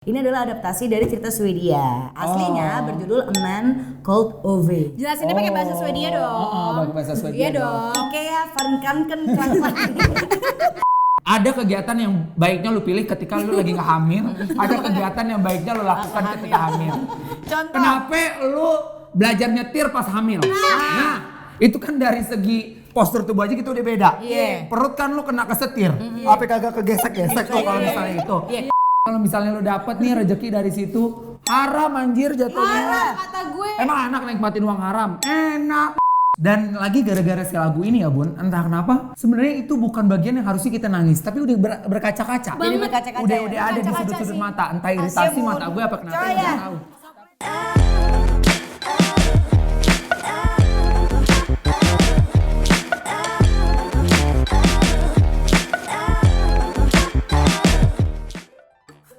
Ini adalah adaptasi dari cerita Swedia. Aslinya berjudul A Man Called Ove. Jelasinnya pakai bahasa Swedia dong. Pakai bahasa Swedia Iya dong. Oke ya, Farnkanken. Ada kegiatan yang baiknya lu pilih ketika lu lagi nggak hamil. Ada kegiatan yang baiknya lu lakukan ketika hamil. Contoh. Kenapa lu belajar nyetir pas hamil? Nah, itu kan dari segi postur tubuh aja gitu udah beda. Iya. Perut kan lu kena kesetir. Apa kagak kegesek-gesek kok kalau misalnya itu. Kalau misalnya lu dapet nih rezeki dari situ, haram anjir jatuhnya. Haram kata gue. Emang anak nikmatin uang haram? Enak. Dan lagi gara-gara si lagu ini ya Bun, entah kenapa sebenarnya itu bukan bagian yang harusnya kita nangis, tapi udah berkaca-kaca. Jadi berkaca-kaca. Udah ya? ada di Berkaca-kaca sudut-sudut sih. mata, entah iritasi Bun. mata gue apa kenapa Coba gue ya. nggak tahu.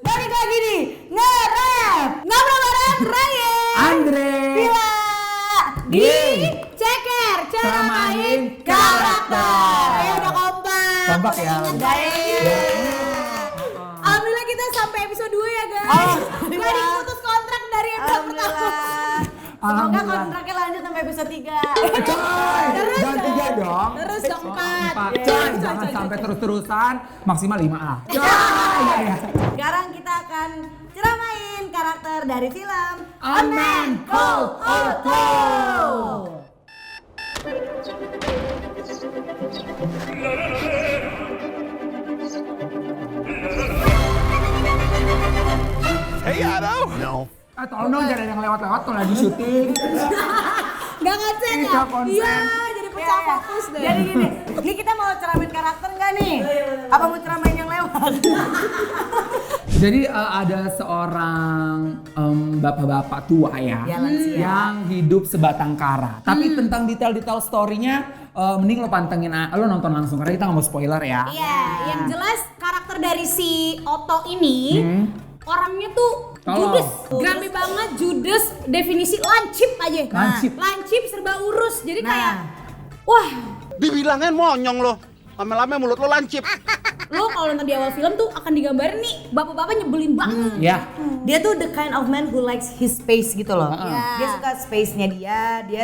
Balik lagi nih, nge-rap. Ngobrol bareng Raya. Andre. Bila. Di. Ceker, cara main karakter. Ayo udah kompak. Kompak ya. Alhamdulillah kita sampai episode 2 ya guys. Alhamdulillah. Gak diputus kontrak dari episode pertama. Alhamdulillah. Semoga Alhamdulillah. kontraknya lanjut sampai episode 3. Coy, jangan 3 dong. Terus dong 4. Coy, jangan sampai terus-terusan, maksimal 5A. Coy. Sekarang kita akan ceramain karakter dari film A Man Called Otto. Hey, Otto! No. Tolong dong jangan ada yang lewat-lewat kalau lagi syuting. Gak ngecek ya? Iya, konsen. Iya, jadi pecah Iya, iya. fokus deh. Jadi gini, ini kita mau ceramain karakter nggak nih? Apa mau ceramain yang lewat? Jadi ada seorang bapak-bapak tua ya, Ya, lansia. yang hidup sebatang kara. Tapi tentang detail-detail story-nya, mending lo pantengin, lo nonton langsung karena kita nggak mau spoiler ya. Iya, yang jelas karakter dari si Otto ini orangnya tuh Tolong. judes, grumpy banget, judes, definisi lancip aja. Lancip. Lancip serba urus, jadi Nah. kayak, wah, Dibilangin monyong lo. Lama-lama mulut lo lancip. lo kalau nonton di awal film tuh akan digambarin nih bapak-bapak nyebelin banget. Ya. Dia tuh the kind of man who likes his space gitu loh. Iya. Dia suka space-nya dia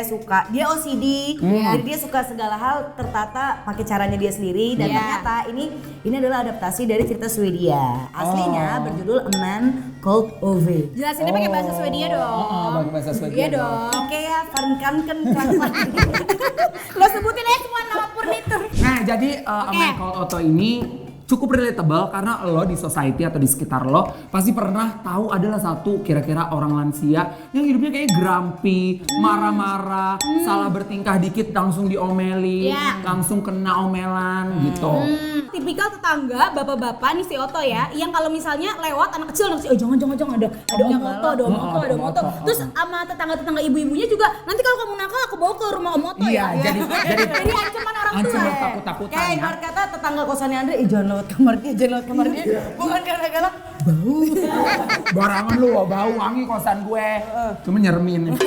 OCD. Jadi dia suka segala hal tertata pakai caranya dia sendiri dan Iya. ternyata ini adalah adaptasi dari cerita Swedia. Aslinya berjudul A Man Called Ove. Jelasinnya pakai bahasa Swedia dong. Pakai bahasa Swedia Iya dong. dong. Oke ya, Farnkanken. Lo sebutin aja semua nama furnitur. Nah, jadi A Oke. Man Called Otto ini cukup relatable karena lo di society atau di sekitar lo pasti pernah tahu adalah satu kira-kira orang lansia yang hidupnya kayak grumpy, marah-marah, salah bertingkah dikit langsung diomeli, Iya. langsung kena omelan gitu. Tipikal tetangga bapak-bapak nih si Otto ya, yang kalau misalnya lewat anak kecil oh jangan ada Om Otto, ada Om Otto, ada Om Otto. Terus sama tetangga-tetangga ibu-ibunya juga nanti kalau kamu nakal aku bawa ke rumah Om Otto Iya, ya. jadi Jadi ancaman orang tua. ancaman ya. takut-takutan Kayak ya. ibarat kata tetangga kosannya Andre, jangan lewat kamar dia. Bukan karena galak. Barangan lu bau wangi kosan gue. Cuma nyeremin.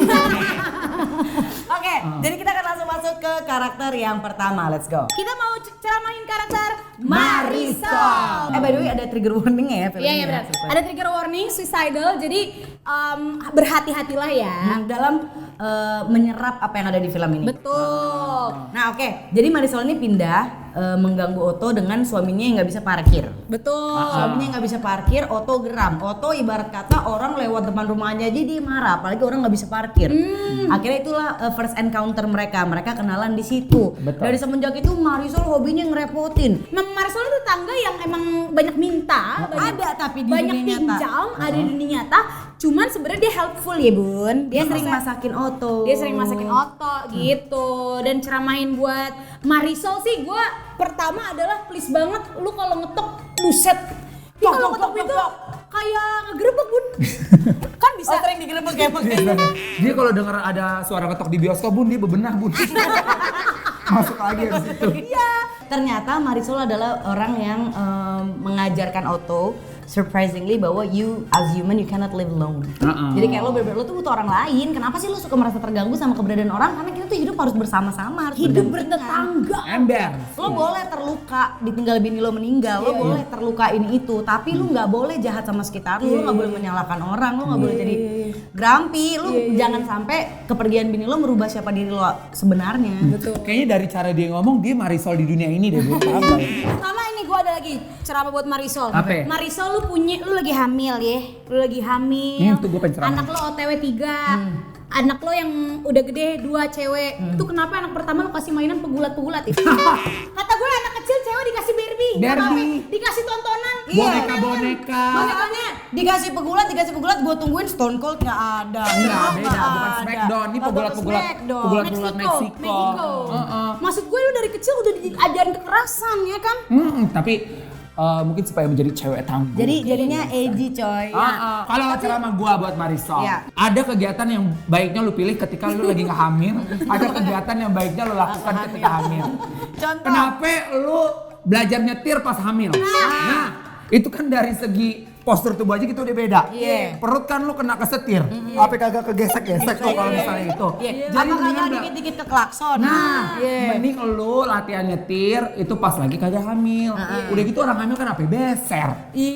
Oke, jadi kita akan langsung masuk ke karakter yang pertama. Let's go. Kita mau ceramain karakter Marisol. By the way ada trigger warning ya film Iya ini. iya benar. Supaya- Ada trigger warning suicidal, jadi berhati-hatilah ya. dalam menyerap apa yang ada di film ini. Betul. Nah oke, jadi Marisol ini pindah mengganggu Otto dengan suaminya yang nggak bisa parkir. Betul. Suaminya nggak bisa parkir, Otto geram. Otto ibarat kata orang lewat depan rumahnya aja dia marah, apalagi orang nggak bisa parkir. Akhirnya itulah first encounter mereka. Mereka kenalan di situ. Betul. Dari semenjak itu Marisol hobinya ngerepotin. Marisol itu tetangga yang emang banyak minta, Ada tapi di banyak dunia nyata. pinjam, ada di dunia nyata. Cuman sebenarnya dia helpful ya bun. Dia sering masakin Otto. Dia sering masakin Otto gitu. Dan ceramain buat Marisol sih, gue pertama adalah please banget lu kalau ngetok buset. Dia Tok, kalau tok, ngetok tok, itu tok. kayak ngegerebek bun. Kan bisa. Sering digerebek kayak begini. Dia kalau dengar ada suara ketok di bioskop Bun, dia bebenah Bun. Masuk lagi di situ. Iya. Ternyata Marisol adalah orang yang mengajarkan Otto surprisingly bahwa you as human you cannot live alone. Jadi kayak lo bener-bener lo tuh butuh orang lain. Kenapa sih lo suka merasa terganggu sama keberadaan orang? Karena kita tuh hidup harus bersama-sama, harus Hidup berdampingan. bertetangga. Ember. Lo boleh terluka, ditinggal bini lo meninggal, lo boleh terluka ini itu, tapi lo nggak boleh jahat sama sekitar lo nggak boleh menyalahkan orang, lo nggak boleh jadi grumpy, lo jangan sampai kepergian bini lo merubah siapa diri lo sebenarnya. Betul. Kayaknya dari cara dia ngomong dia Marisol di dunia ini deh, Bu. Paham nggak? Sama ini gue ada lagi ceramah buat Marisol. Apa? Marisol lu lagi hamil ya. Lu lagi hamil. Tuh gue pengen ceramah. Anak lo OTW 3. Anak lo yang udah gede 2 cewek. Itu kenapa anak pertama lo kasih mainan pegulat-pegulat itu? Kata gue anak kecil cewek dikasih Barbie. Barbie. Dikasih tontonan. Boneka-boneka. Bonekanya Dikasih pegulat, gue tungguin Stone Cold nggak ada. Enggak, beda, Nggak bukan ada. Smackdown, ini Nggak pegulat-pegulat. Smackdown. Pegulat Meksiko. Maksud gue lu dari kecil udah diajarin kekerasan ya kan? Tapi mungkin supaya menjadi cewek tangguh. Jadi jadinya edgy coy. Kalau ceramah gua buat Marisol, Iya. ada kegiatan yang baiknya lu pilih ketika lu lagi nggak hamil, ada kegiatan yang baiknya lu lakukan ketika hamil. Contoh. Kenapa lu belajar nyetir pas hamil? Nah, itu kan dari segi postur tubuh aja kita udah beda. Iya. Perut kan lu kena kesetir, apa kagak kegesek-gesek tuh kalau misalnya itu. Jadi mendingan kagak bela- dikit-dikit ke klakson. Nah, mending lu latihan nyetir itu pas lagi kagak hamil. Udah gitu orang hamil kan apa? Beser.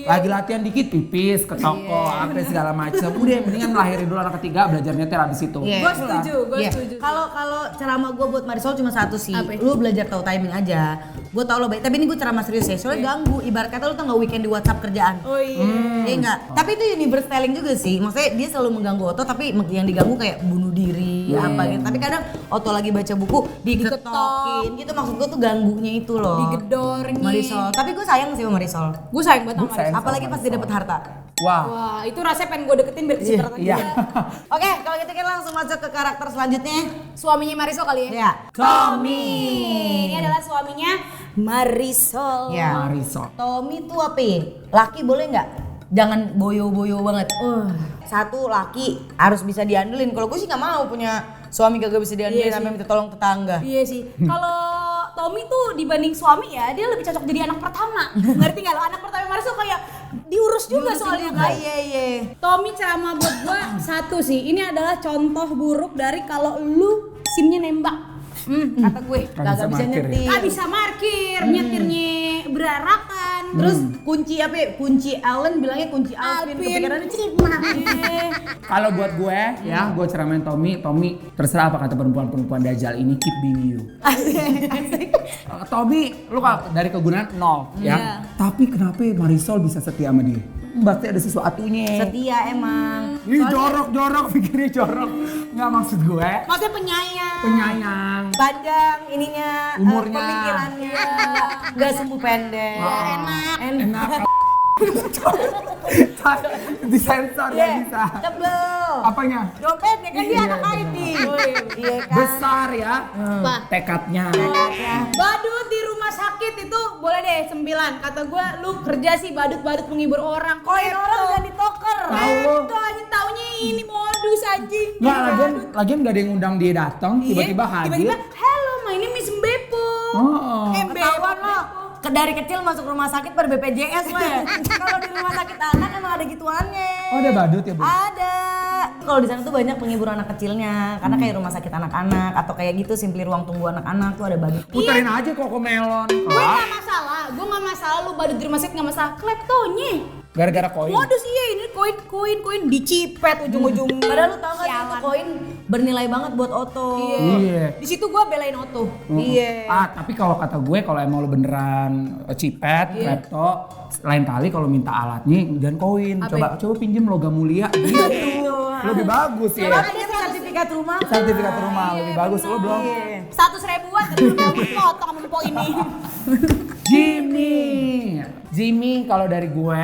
Lagi latihan dikit pipis ke toko, apa segala macam. Udah mendingan melahirin dulu anak ketiga, belajar nyetir abis itu. Iya. Gue setuju, gue Iya. setuju. Kalau ceramah gue buat Marisol cuma satu sih. Apa? Lu belajar tahu timing aja. Gue tau lo baik, tapi ini gue ceramah serius ya. Soalnya ganggu. Ibarat kata lu tau nggak weekend di WhatsApp kerjaan. Oh iya. Iya enggak. Tapi itu universe telling juga sih. Maksudnya dia selalu mengganggu Otto, tapi yang diganggu kayak bunuh diri apa gitu. Tapi kadang Otto lagi baca buku diketokin gitu. Maksud gue tuh ganggunya itu loh. Digedornya. Marisol. Tapi gue sayang sih sama Marisol. Gue sayang banget sama sayang. Marisol. Apalagi pas dia dapet harta. Wah. Wah, itu rasanya pengen gue deketin biar kasih harta Iya. juga. Oke, kalau gitu kita langsung masuk ke karakter selanjutnya. Suaminya Marisol kali ya? Ya. Tommy. Ini adalah suaminya Marisol. Ya. Marisol. Tommy tuh apa ya? Laki boleh nggak? Jangan boyo-boyo banget. Satu laki harus bisa diandelin. Kalau gue sih nggak mau punya suami kagak bisa diandelin Iya sampai sih. minta tolong tetangga. Iya sih. Kalau Tommy tuh dibanding suami ya, dia lebih cocok jadi anak pertama. Ngerti nggak lo? Anak pertama Marisol kayak diurus juga soalnya kan. Iya. Tommy ceramah buat gua satu sih. Ini adalah contoh buruk dari kalau lu simnya nembak. Kata gue. Kagak bisa markir ya? nyetir. Gak bisa markir, nyetirnya berarakan. Terus kunci apa? Ya? Kunci Allen bilangnya kunci Alvin. Alvin. Kepikirannya Kalau buat gue ya, gue ceramain Tommy, terserah apa kata perempuan Dajjal ini, keep being you. Tommy, lu dari kegunaan nol ya. Tapi kenapa Marisol bisa setia sama dia? Pasti ada sesuatunya. setia emang. Ih, jorok, pikirnya jorok. Nggak maksud gue. Maksudnya penyayang. Penyayang. Panjang ininya, Umurnya. pemikirannya, nggak sembuh pendek. Enak. Disensor Iya, ya bisa. tebel. Apanya? Dompetnya kan dia anak IT. Iya kan. Besar ya. Apa? Tekadnya. Badut di rumah sakit itu boleh deh 9. Kata gue lu kerja sih badut-badut menghibur orang. Koin orang jadi toker. Tahu lu. Itu aja taunya ini modus anjing. Nggak, lagian nggak ada yang ngundang dia datang, Iya, tiba-tiba hadir. Tiba-tiba, hello my name is Beppo. Oh. Ketahuan lo. Dari kecil masuk rumah sakit per BPJS lo ya. Kalau di rumah sakit anak emang ada gituannya. Oh, ada badut ya, Bu? Ada. Kalau di sana tuh banyak penghibur anak kecilnya, karena kayak rumah sakit anak-anak atau kayak gitu simply ruang tunggu anak-anak tuh ada badut. Puterin aja kok melon. Gue gak masalah, lu badut di rumah sakit gak masalah. Kleptonya. Gara-gara koin. Modus iya ini koin dicipet ujung-ujung. Padahal lu tau gak itu Sialan. koin bernilai banget buat Otto. Iya. Di situ gue belain Otto. Iya. Tapi kalau kata gue kalau emang lo beneran cipet, klepto, lain kali kalau minta alatnya jangan koin. Apa Coba pinjem logam mulia gitu. Lebih bagus ya. Ada sertifikat rumah. Sertifikat rumah lebih bagus. Lo belum. 100 ribuan tapi lu mau potong sama empok ini. Jimmy kalau dari gue,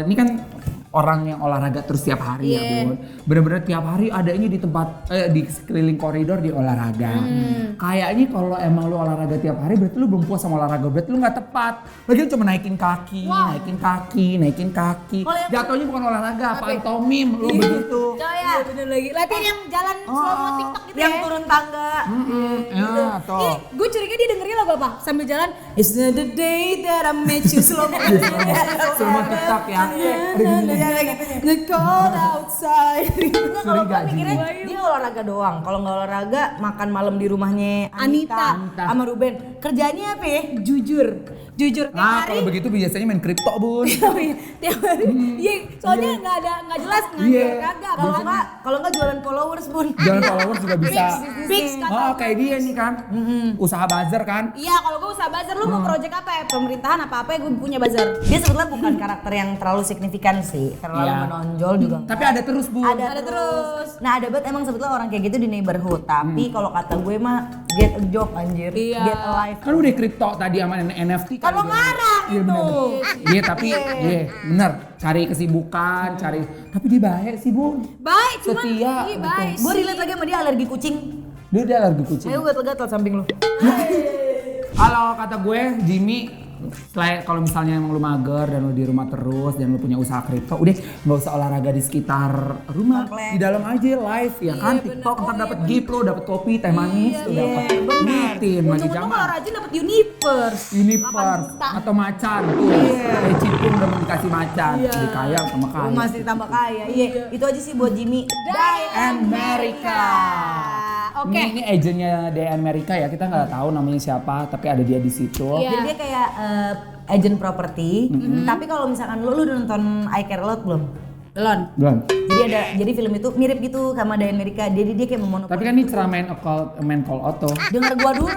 ini kan orang yang olahraga terus tiap hari ya Bun. Bener-bener tiap hari adanya di tempat, di sekeliling koridor di olahraga. Kayaknya kalau emang lu olahraga tiap hari berarti lu belum puas sama olahraga, berarti lu gak tepat. Lagian cuma naikin kaki. Kalau yang- Jatuhnya bukan olahraga, pantomim lu begitu. Coy ya, bener lagi. Latihan yang jalan slow mo TikTok gitu yang ya. turun tangga. Ya, toh. Gue curiga dia dengerin lagu apa? Sambil jalan, It's not the day that I met you slow mo. Semua TikTok ya. The cold outside. Enggak, kalau gue Curiga, mikirnya dia olahraga doang. Kalau nggak olahraga, makan malam di rumahnya Anita, sama Ruben. Kerjanya apa ya? Jujur. Jujur tiap Nah, hari. kalau begitu biasanya main kripto, Bun. Oh iya, tiap hari. Iya, soalnya nggak jelas Iya. ngajar kagak. Kalau nggak jualan followers, Bun. Jangan followers juga bisa. Fix kata Oh, gue. kayak dia nih kan. Usaha buzzer kan. Iya, kalau gue usaha buzzer, lu mau project apa ya? Pemerintahan apa ya? Gue punya buzzer. Dia sebetulnya bukan karakter yang terlalu signifikan sih, terlalu Iya. menonjol juga. Tapi ada terus, Bun. Ada terus. Nah, ada banget emang sebetulnya orang kayak gitu di neighborhood. Tapi kalau kata gue mah get a job anjir, Iya. get a life. Kan udah kripto tadi sama NFT kan. Kalau ngarang Iya itu. bener. Iya tapi iya bener. Cari kesibukan, cari. Tapi dia baik sih, Bun. Baik, cuman Setia, iya betul. baik. Gue relate lagi sama dia alergi kucing. Dia udah alergi kucing. Ayo gatel-gatel samping lu. Kalau kata gue, Jimmy, selain kalau misalnya emang lu mager dan lu di rumah terus dan lu punya usaha kripto, udah nggak usah olahraga di sekitar rumah, Komplek. di dalam aja live ya kan. TikTok ntar dapat gift lo, dapat kopi, teh manis, tuh dapat duitin lagi Ujung-ujung zaman. kalau rajin dapat universe. Universe 8 juta. atau macan tuh, kayak cipung udah mau dikasih macan, jadi kaya sama kaya. Lu masih tambah kaya. Iya, itu aja sih buat Jimmy. Die America. Oke. Ini agennya di Amerika ya, kita nggak tahu namanya siapa, tapi ada dia di situ. Iya. Jadi dia kayak agent properti. Tapi kalau misalkan lu udah nonton I Care A Lot belum? Belum. Belum. Jadi film itu mirip gitu sama di Amerika. Jadi dia kayak memonopoli. Tapi kan ini cerah main call auto. Dengar gua dulu.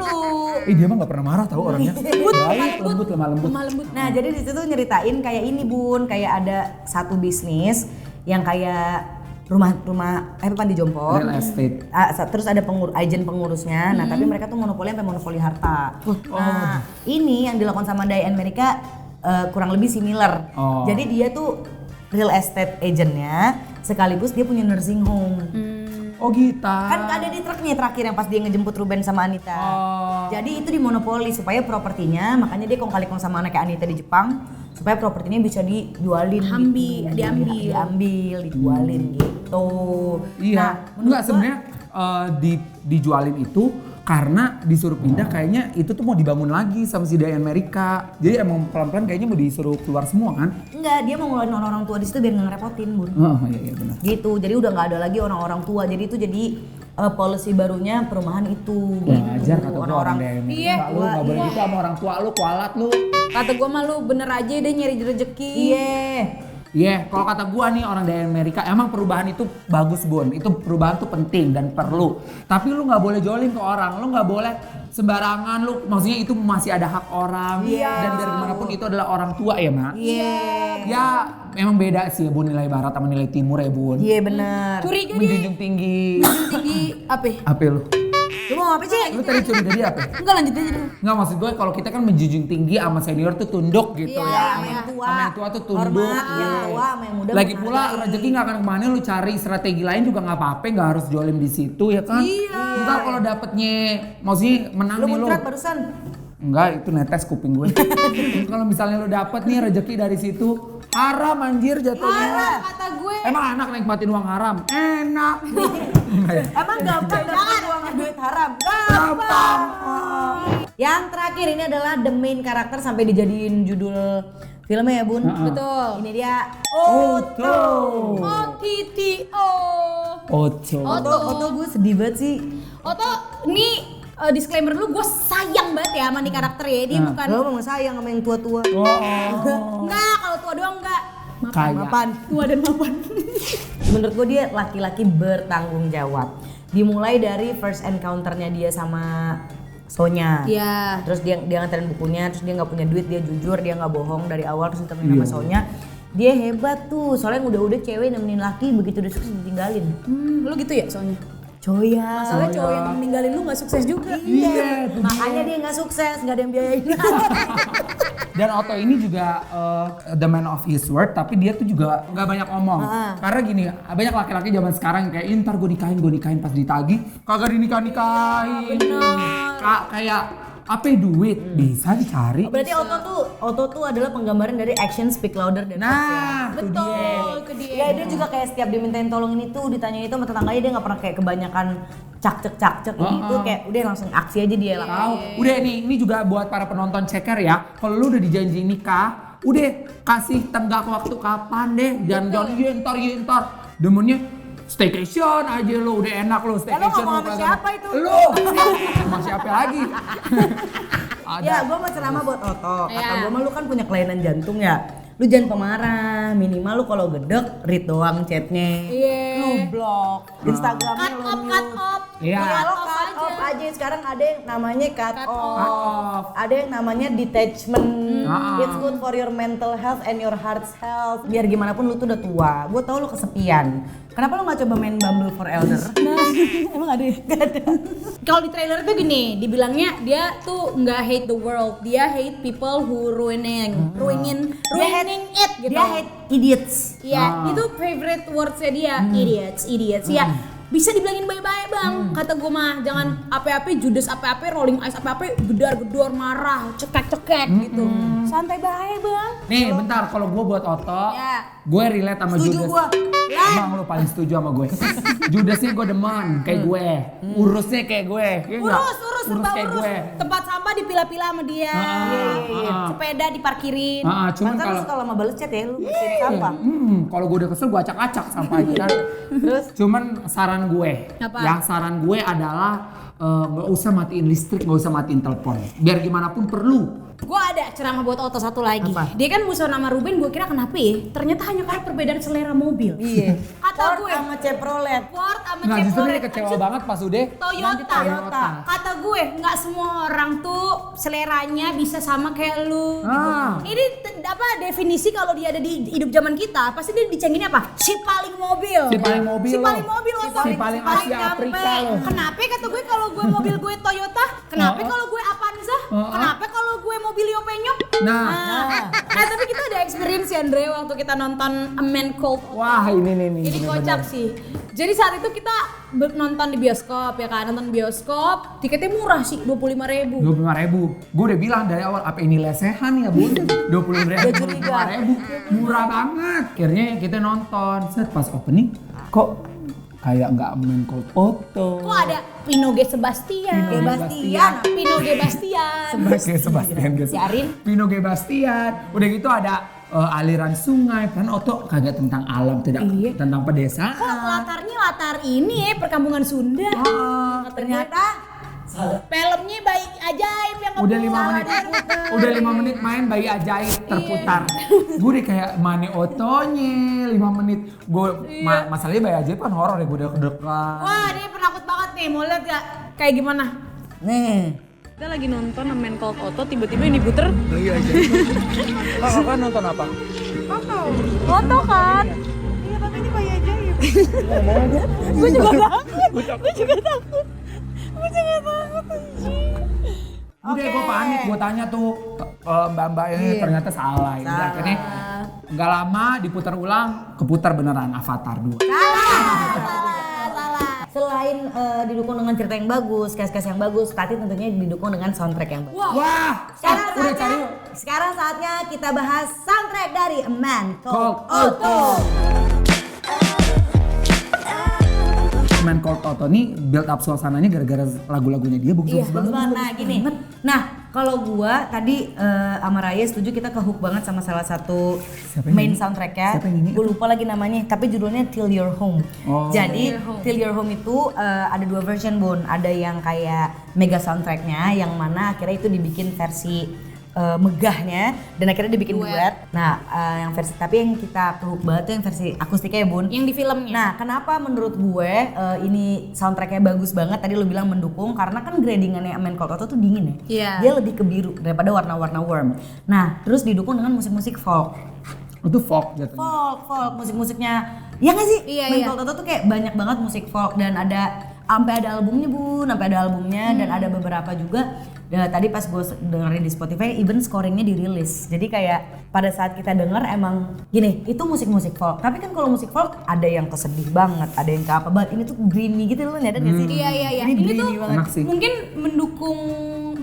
Dia mah nggak pernah marah tahu orangnya. Baik, lembut, lemah lembut. Lemah lembut. Nah, jadi di situ nyeritain kayak ini, Bun, kayak ada satu bisnis yang kayak rumah panti jompo. Real estate. Terus ada agen pengurusnya. Nah, tapi mereka tuh monopoli sampai monopoli harta. Nah, ini yang dilakukan sama Dai Amerika kurang lebih similar. Oh. Jadi dia tuh real estate agentnya sekaligus dia punya nursing home. Oh gitu. Kan ada di truknya terakhir yang pas dia ngejemput Ruben sama Anita. Oh. Jadi itu dimonopoli supaya propertinya, makanya dia kong kali kong sama anaknya Anita di Jepang supaya propertinya bisa dijualin diambil, dijualin gitu. Iya. Nah, menurut Enggak gua- sebenarnya dijualin itu karena disuruh pindah kayaknya itu tuh mau dibangun lagi sama si Dai Amerika. Jadi emang pelan-pelan kayaknya mau disuruh keluar semua kan? Enggak, dia mau ngeluarin orang-orang tua di situ biar nggak ngerepotin, Bun. Oh iya benar. Gitu. Jadi udah nggak ada lagi orang-orang tua. Jadi itu jadi policy barunya perumahan itu. Wajar kata gua orang Orang-orang Dai Amerika. Iya. Lu nggak boleh gitu sama orang tua lu, kualat lu. Kata gue mah lu bener aja deh nyari rezeki. Iya. Iya, kalau kata gua nih orang dari Amerika emang perubahan itu bagus, Bun. Itu perubahan tuh penting dan perlu. Tapi lu nggak boleh jolin ke orang, lu nggak boleh sembarangan lu. Maksudnya itu masih ada hak orang. Dan dari manapun itu adalah orang tua ya, Mak. Iya. Ya, emang beda sih ya, Bun, nilai barat sama nilai timur ya, Bun. Iya benar. Curiga dia Menjunjung tinggi. tinggi apa? Apa lu? Lu mau apa sih? Lu tadi curiga dia apa? Enggak lanjut aja dulu. Nggak, maksud gue kalau kita kan menjunjung tinggi sama senior tuh tunduk gitu ya. Sama yang tua. Sama yang tua tuh tunduk. Hormat, Iya. yang tua sama yang muda. Lagi pula rezeki nggak akan kemana, lu cari strategi lain juga nggak apa-apa, nggak harus jualin di situ ya kan. Iya. Ntar kalau dapetnya maksudnya menang Lu nih lu. muncrat barusan. Enggak, itu netes kuping gue. Kalau misalnya lu dapet nih rezeki dari situ, haram anjir jatuhnya. Haram kata gue. Emang enak nikmatin uang haram? Enak. Emang gampang dapat uang duit haram? Gampang. Yang terakhir ini adalah the main karakter sampai dijadiin judul filmnya ya, Bun. Betul. Ini dia Oto. OTTO. Oto. Oto gue sedih banget sih. Oto, ini disclaimer dulu, gue sayang banget ya sama nih karakter ya. Dia bukan Lo emang sayang sama yang tua-tua. enggak, kalau tua doang enggak. Kaya. Mapan. Tua dan mapan. Menurut gue dia laki-laki bertanggung jawab. Dimulai dari first encounter-nya dia sama Sonya. Iya. Terus dia nganterin bukunya, terus dia nggak punya duit, dia jujur, dia nggak bohong dari awal, terus ditemenin sama Sonya. Dia hebat tuh, soalnya udah cewek nemenin laki, begitu udah sukses ditinggalin. Lu gitu ya soalnya? Coya. Soalnya cowok yang meninggalin lu gak sukses juga. Iya, itu Makanya dia nggak sukses, nggak ada yang biayain. Dan Otto ini juga the man of his word, tapi dia tuh juga nggak banyak omong. Karena gini, banyak laki-laki zaman sekarang kayak ntar gue nikahin pas ditagih kagak dinikahin. Kayak apa duit bisa dicari. Berarti auto tuh adalah penggambaran dari action speak louder than words ya. Nah, itu dia. Betul, ke dia. Ya dia juga kayak setiap dimintain tolong ini tuh ditanyain itu sama tetangganya dia nggak pernah kayak kebanyakan cak-cek gitu kayak udah langsung aksi aja dia lakukan. Tahu. Udah nih, ini juga buat para penonton ceker ya. Kalau lu udah dijanji nikah, udah kasih tenggak waktu kapan deh. Jangan iya ntar. Demennya staycation aja lu, udah enak lu staycation. ngomong sama siapa itu? Lu. Sama siapa lagi? Ya gue mau ceramah buat Oto. Kata Iya. gue mah lu kan punya kelainan jantung ya. Lu jangan pemarah, minimal lu kalau gedek read doang chatnya. Iya. Lu blok Instagramnya Cut lu off, mute. cut off. Iya. Ya lo Cut cut off aja. Sekarang ada yang namanya cut Cut off. off. Ada yang namanya detachment. Ah. It's good for your mental health and your heart's health. Biar gimana pun lu tuh udah tua. Gue tau lu kesepian. Kenapa lu gak coba main Bumble for Elder? Emang ada? Gak ada. Kalau di trailer tuh gini, dibilangnya dia tuh nggak hate the world, dia hate people who ruining it gitu. Dia hate idiots. Iya, itu favorite wordsnya dia, idiots. Ya, bisa dibilangin baik-baik bang. Kata gue mah, jangan ape-ape judes, ape-ape rolling eyes, ape-ape gedor-gedor marah, cekek-cekek gitu. Santai baik bang. Nih, bentar, kalau gue buat Oto, Ya. gue relate sama Setuju Judas. gua. Emang lu paling setuju sama gue. Judasnya gue demen kayak gue, urusnya kayak gue. Iya nggak? Urus, serba kayak urus. gue. Tempat sampah dipilah-pilah sama dia. Iya. Sepeda diparkirin. Cuman Pantas kalau kalau sama balas chat ya lu bersihin sampah. kalau gue udah kesel gue acak-acak sampai kan. Terus Cuman saran gue, Apa? ya saran gue adalah nggak usah matiin listrik, nggak usah matiin telepon. Biar gimana pun perlu. Gue ada ceramah buat Oto satu lagi. Apa? Dia kan musuh nama Ruben, gue kira kenapa ya? Ternyata hanya karena perbedaan selera mobil. iya. Kata Ford gue, sama Chevrolet. Ford sama Nggak, justru Chevrolet. dia kecewa banget pas udah Toyota. Toyota. Kata gue, nggak semua orang tuh seleranya bisa sama kayak lu. Ah. Ini apa definisi kalau dia ada di hidup zaman kita, pasti dia dicenginnya apa? Si paling mobil. Si paling mobil Si lo. paling mobil Oto. Si paling Asia Afrika lo. Kenapa kata gue kalau gue mobil gue Toyota? Kenapa kalau gue Avanza? Kenapa kalau gue mobil Lio Penyok? Nah. Tapi kita ada experience ya Andre waktu kita nonton A Man Called Otto. Wah ini nih. Ini bener-bener. kocak sih. Jadi saat itu kita nonton di bioskop ya kan, nonton bioskop, tiketnya murah sih, 25.000. 25.000. Gue udah bilang dari awal apa ini lesehan ya bun? 25.000. Murah banget. Akhirnya kita nonton. Set pas opening kok kayak nggak main Cold Otto. Kok ada Pino G. Sebastian? Pino G. Bastian. Sebastian. Siarin. Pino G. Bastian. Udah gitu ada aliran sungai. Kan Otto kagak tentang alam, tidak tentang pedesaan. Kok latarnya latar ini ya, perkampungan Sunda. Ternyata Filmnya baik ajaib yang Udah ngeputar. 5 menit. Udah 5 menit main bayi ajaib terputar. Gue udah kayak mana Otonya 5 menit. Gue masalahnya bayi ajaib kan horor ya, gue udah kedekat. Wah, dia penakut banget nih. Mau lihat gak kayak gimana? nih. Kita lagi nonton A Man Called Otto, tiba-tiba ini diputer. Bayi ajaib. Kakak nonton apa? Otto kan? Udah gue panik, gue tanya tuh mbak-mbak ini ternyata salah. Ini akhirnya nggak lama diputar ulang, keputar beneran Avatar 2. Selain didukung dengan cerita yang bagus, cast-cast yang bagus, tapi tentunya didukung dengan soundtrack yang bagus. Wah, Sekarang saatnya kita bahas soundtrack dari A Man Called Called Otto. Man Called Otto nih build up suasananya gara-gara lagu-lagunya dia bagus banget. Nah gini, nah kalau gua tadi sama Raya setuju kita kehook banget sama salah satu Siapa yang main nyanyi? soundtracknya. Siapa yang nyanyi? Gue lupa lagi namanya, tapi judulnya Till Your Home. Oh. Jadi Till Your Home itu ada 2 version Bun. Ada yang kayak mega soundtracknya, yang mana akhirnya itu dibikin versi megahnya dan akhirnya dibikin duet. Nah, yang versi tapi yang kita kehook banget tuh yang versi akustiknya ya Bun. Yang di filmnya. Nah, kenapa menurut gue ini soundtracknya bagus banget? Tadi lu bilang mendukung karena kan gradingannya A Man Called Otto tuh dingin ya. Iya. Dia lebih ke biru daripada warna-warna warm. Nah, terus didukung dengan musik-musik folk. Itu folk jatuhnya. Folk musik-musiknya. Ya nggak sih? Iya, Man iya. Called Otto tuh kayak banyak banget musik folk dan sampai ada albumnya Bun, dan ada beberapa juga. Tadi pas gue dengerin di Spotify, even scoringnya dirilis. Jadi kayak pada saat kita denger emang gini, itu musik-musik folk. Tapi kan kalau musik folk ada yang kesedih banget, ada yang ke apa banget. Ini tuh dreamy gitu loh, nyadar gak sih? Iya. Ini Ini tuh dreamy banget. Enak sih. mungkin mendukung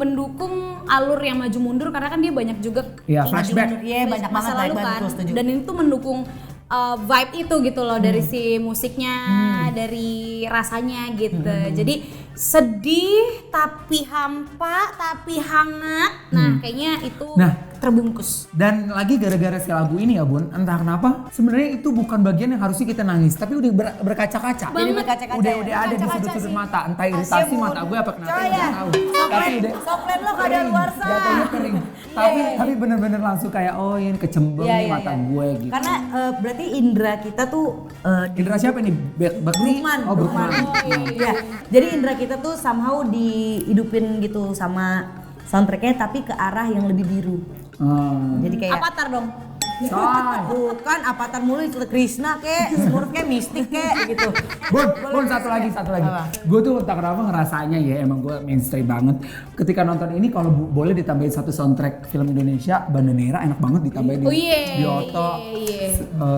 mendukung alur yang maju mundur karena kan dia banyak juga Iya, flashback. Iya, banyak masa banget, lalu baik, kan. betul, setuju. Dan itu mendukung vibe itu gitu loh dari si musiknya, dari rasanya gitu. Jadi sedih tapi hampa tapi hangat. Nah, kayaknya itu Nah. terbungkus. Dan lagi gara-gara si lagu ini ya Bun, entah kenapa sebenarnya itu bukan bagian yang harusnya kita nangis, tapi udah berkaca-kaca. Jadi berkaca-kaca. Udah ada di Berkaca-kaca sudut-sudut sih. mata, entah iritasi mata gue apa kenapa Coy nggak ya. tahu. Tapi udah Soplen lo keadaan luar sana. jatuhnya kering. Tapi bener-bener langsung kayak oh ini kecembung Iya, nih iya, mata iya. gue gitu. Karena berarti indera kita tuh Indra siapa nih? Bakti? Brukman, Oh Brukman. Iya. Jadi indera kita tuh somehow dihidupin gitu sama soundtracknya tapi ke arah yang lebih biru. Jadi kayak Avatar dong. Coy. bukan Avatar mulu itu Krishna kek, Smurf kek, mistik kek gitu. Bun, satu lagi. Apa? Gue tuh entah kenapa ngerasanya ya, emang gue mainstream banget. Ketika nonton ini kalau boleh ditambahin satu soundtrack film Indonesia, Bandanera enak banget ditambahin Oh iya. di Oto.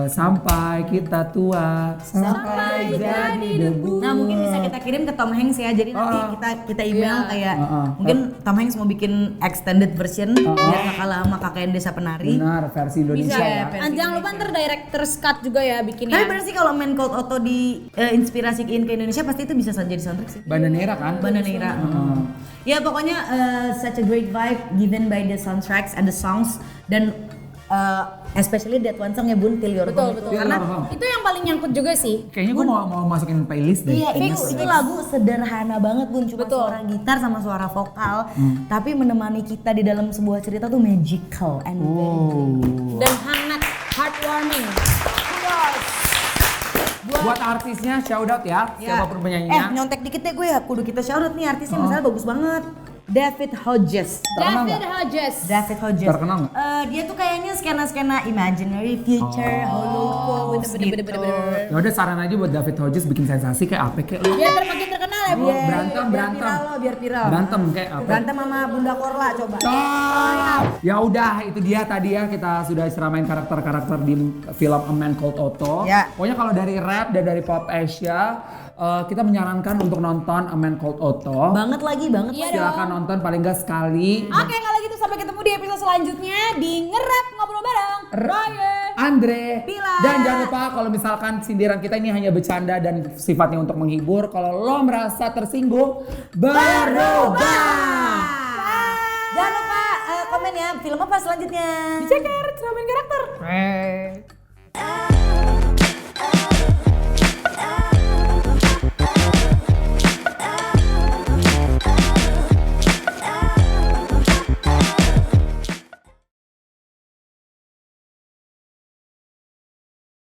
Sampai kita tua, sampai jadi debu. Nah mungkin bisa kita kirim ke Tom Hanks ya, jadi nanti kita email kayak mungkin Tom Hanks mau bikin extended version biar gak kalah sama KKN Desa Penari. Benar, versi Indonesia Bisa ya. Jangan lupa ntar director's cut juga ya bikinnya. Tapi bener sih kalau main Cold Auto di inspirasiin ke Indonesia pasti itu bisa jadi soundtrack sih. Bandanera kan? Bandanera. Ya pokoknya such a great vibe given by the soundtracks and the songs dan especially that one song ya Bun, Till Your Home. Betul. Karena Itu yang paling nyangkut juga sih. Kayaknya gue mau masukin playlist deh. iya itu lagu sederhana banget Bun, cuma suara gitar sama suara vokal, tapi menemani kita di dalam sebuah cerita tuh magical and Dan hangat, heartwarming. Buat artisnya shout out ya, siapapun penyanyinya. nyontek dikit deh gue ya, kudu kita shout out nih artisnya, misalnya bagus banget. David Hodges. Terkenal David nggak? Hodges. David Hodges. Terkenal nggak? Dia tuh kayaknya skena-skena imaginary future, holocaust gitu. Ya udah saran aja buat David Hodges bikin sensasi kayak apa kayak lu. Biar makin terkenal ya, Bu. Berantem. Biar viral. Berantem kayak apa? Berantem sama Bunda Korla coba. Ya udah itu dia tadi ya, kita sudah ceramain karakter-karakter di film A Man Called Otto. Ya. Pokoknya kalau dari rap dan dari pop Asia kita menyarankan untuk nonton A Man Called Otto. Banget lagi. Iya Silakan nonton paling nggak sekali. Oke, kalau gitu sampai ketemu di episode selanjutnya di Ngerap Ngobrol Bareng. Ryan. Andre, Pilar. dan jangan lupa kalau misalkan sindiran kita ini hanya bercanda dan sifatnya untuk menghibur, kalau lo merasa tersinggung, berubah. Jangan lupa komen ya film apa selanjutnya. Ceker, ceramain karakter.